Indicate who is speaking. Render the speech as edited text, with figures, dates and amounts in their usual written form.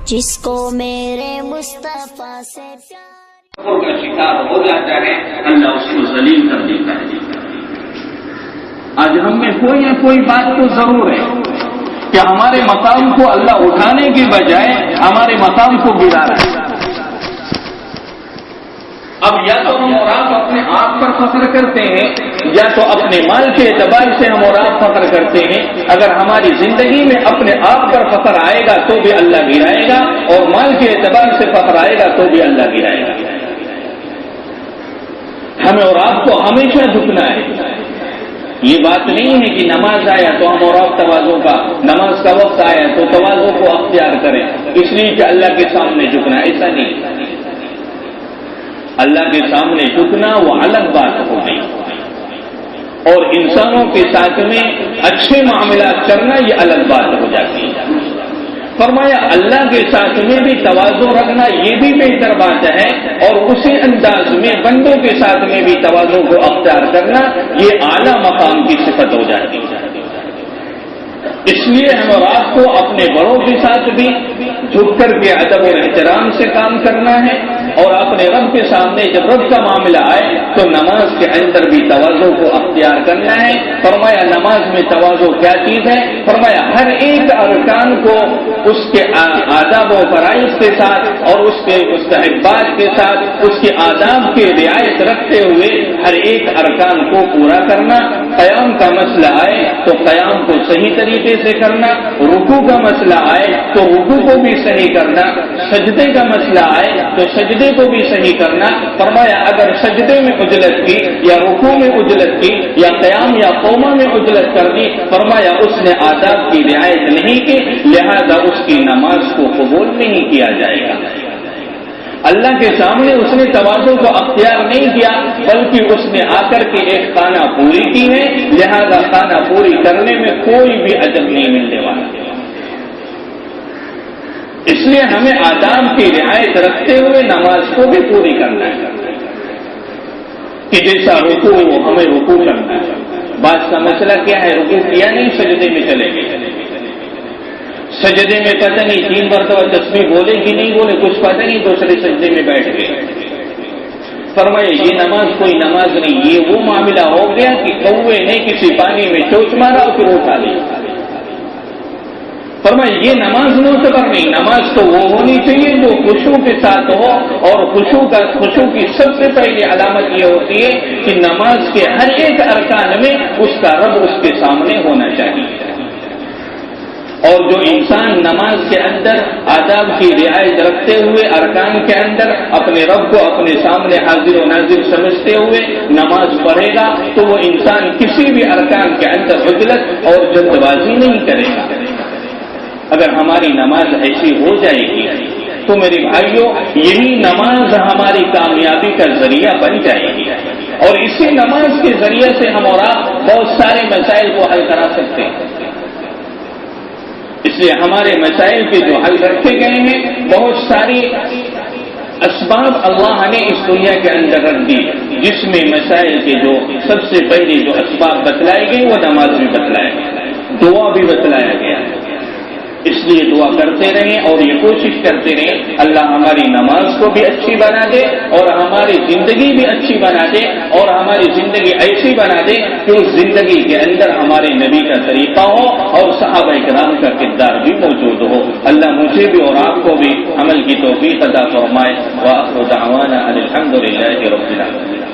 Speaker 1: جس کو میرے مصطفیٰ سے
Speaker 2: پیار کا شکار ہو جاتا ہے، اللہ اس کو ذلیل کر دیتا ہے۔ آج ہم میں کوئی نہ کوئی بات تو ضرور ہے کہ ہمارے مقام کو اللہ اٹھانے کی بجائے ہمارے مقام کو گرا رہا ہے۔ اب یا تو ہم اور آپ اپنے آپ پر فخر کرتے ہیں، یا تو اپنے مال کے اعتبار سے ہم اور آپ فخر کرتے ہیں۔ اگر ہماری زندگی میں اپنے آپ پر فخر آئے گا تو بھی اللہ گرائے گا، اور مال کے اعتبار سے فخر آئے گا تو بھی اللہ گرائے گا۔ ہمیں اور آپ کو ہمیشہ جھکنا ہے۔ یہ بات نہیں ہے کہ نماز آیا تو ہم اور آپ تواضع کا، نماز کا وقت آیا تو تواضع کو اختیار کریں اس لیے کہ اللہ کے سامنے جھکنا، ایسا نہیں۔ اللہ کے سامنے جھکنا وہ الگ بات ہو گئی، اور انسانوں کے ساتھ میں اچھے معاملات کرنا یہ الگ بات ہو جاتی ہے۔ فرمایا اللہ کے ساتھ میں بھی تواضع رکھنا یہ بھی بہتر بات ہے، اور اسی انداز میں بندوں کے ساتھ میں بھی تواضع کو اختیار کرنا یہ اعلیٰ مقام کی صفت ہو جاتی ہے۔ اس لیے ہم اور آپ کو اپنے بڑوں کے ساتھ بھی جھک کر کے ادب اور احترام سے کام کرنا ہے، اور اپنے رب کے سامنے جب رب کا معاملہ آئے تو نماز کے اندر بھی تواضع کو اختیار کرنا ہے۔ فرمایا نماز میں تواضع کیا چیز ہے؟ فرمایا ہر ایک ارکان کو اس کے آداب و فرائض کے ساتھ اور اس کے مستحبات کے ساتھ اس کے آداب کی رعایت رکھتے ہوئے ہر ایک ارکان کو پورا کرنا۔ قیام کا مسئلہ آئے تو قیام کو صحیح طریقے سے کرنا، رکوع کا مسئلہ آئے تو رکوع کو بھی صحیح کرنا، سجدے کا مسئلہ آئے تو سجدے کو بھی صحیح کرنا۔ فرمایا اگر سجدے میں عجلت کی یا رکوع میں عجلت کی یا قیام یا قوما میں عجلت کر دی، فرمایا اس نے آداب کی رعایت نہیں کی، لہذا اس کی نماز کو قبول نہیں کیا جائے گا۔ اللہ کے سامنے اس نے تواضع کو اختیار نہیں کیا، بلکہ اس نے آ کر کے ایک خانہ پوری کی ہے، لہذا خانہ پوری کرنے میں کوئی بھی اجر نہیں ملنے والا۔ اس لیے ہمیں آداب کی رعایت رکھتے ہوئے نماز کو بھی پوری کرنا ہے، کہ جیسا رکوع ہمیں رکوع کرنا ہے۔ بات کا مسئلہ کیا ہے؟ رکوع کیا نہیں، سجدے میں چلے گئے، سجدے میں پتہ نہیں 3 مرتبہ تسبیح بولے کہ نہیں بولے کچھ پتہ نہیں، دوسرے سجدے میں بیٹھ گئے۔ فرمایا یہ نماز کوئی نماز نہیں، یہ وہ معاملہ ہو گیا کہ کوے نے کسی پانی میں چوچ مارا اور پھر اٹھا لیا۔ فرمایا یہ نماز معتبر نہیں، نماز تو وہ ہونی چاہیے جو خشوع کے ساتھ ہو، اور خشوع کی سب سے پہلی علامت یہ ہوتی ہے کہ نماز کے ہر ایک ارکان میں اس کا رب اس کے سامنے ہونا چاہیے۔ اور جو انسان نماز کے اندر آداب کی رعایت رکھتے ہوئے ارکان کے اندر اپنے رب کو اپنے سامنے حاضر و ناظر سمجھتے ہوئے نماز پڑھے گا تو وہ انسان کسی بھی ارکان کے اندر عجلت اور جلد بازی نہیں کرے گا۔ اگر ہماری نماز ایسی ہو جائے گی تو میرے بھائیوں یہی نماز ہماری کامیابی کا ذریعہ بن جائے گی، اور اسی نماز کے ذریعے سے ہم اور آپ بہت سارے مسائل کو حل کرا سکتے ہیں۔ اس لیے ہمارے مسائل کے جو حل رکھے گئے ہیں، بہت ساری اسباب اللہ نے اس دنیا کے اندر رکھ دی، جس میں مسائل کے جو سب سے پہلے جو اسباب بتلائے گئے وہ نماز بھی بتلایا گیا، دعا بھی بتلایا گیا۔ اس لیے دعا کرتے رہیں اور یہ کوشش کرتے رہیں اللہ ہماری نماز کو بھی اچھی بنا دے، اور ہماری زندگی بھی اچھی بنا دے، اور ہماری زندگی ایسی بنا دے کہ اس زندگی کے اندر ہمارے نبی کا طریقہ ہو اور صحابہ کرام کا کردار بھی موجود ہو۔ اللہ مجھے بھی اور آپ کو بھی عمل کی توفیق عطا فرمائے۔ وآخر دعوانا ان الحمد للہ رب العالمین۔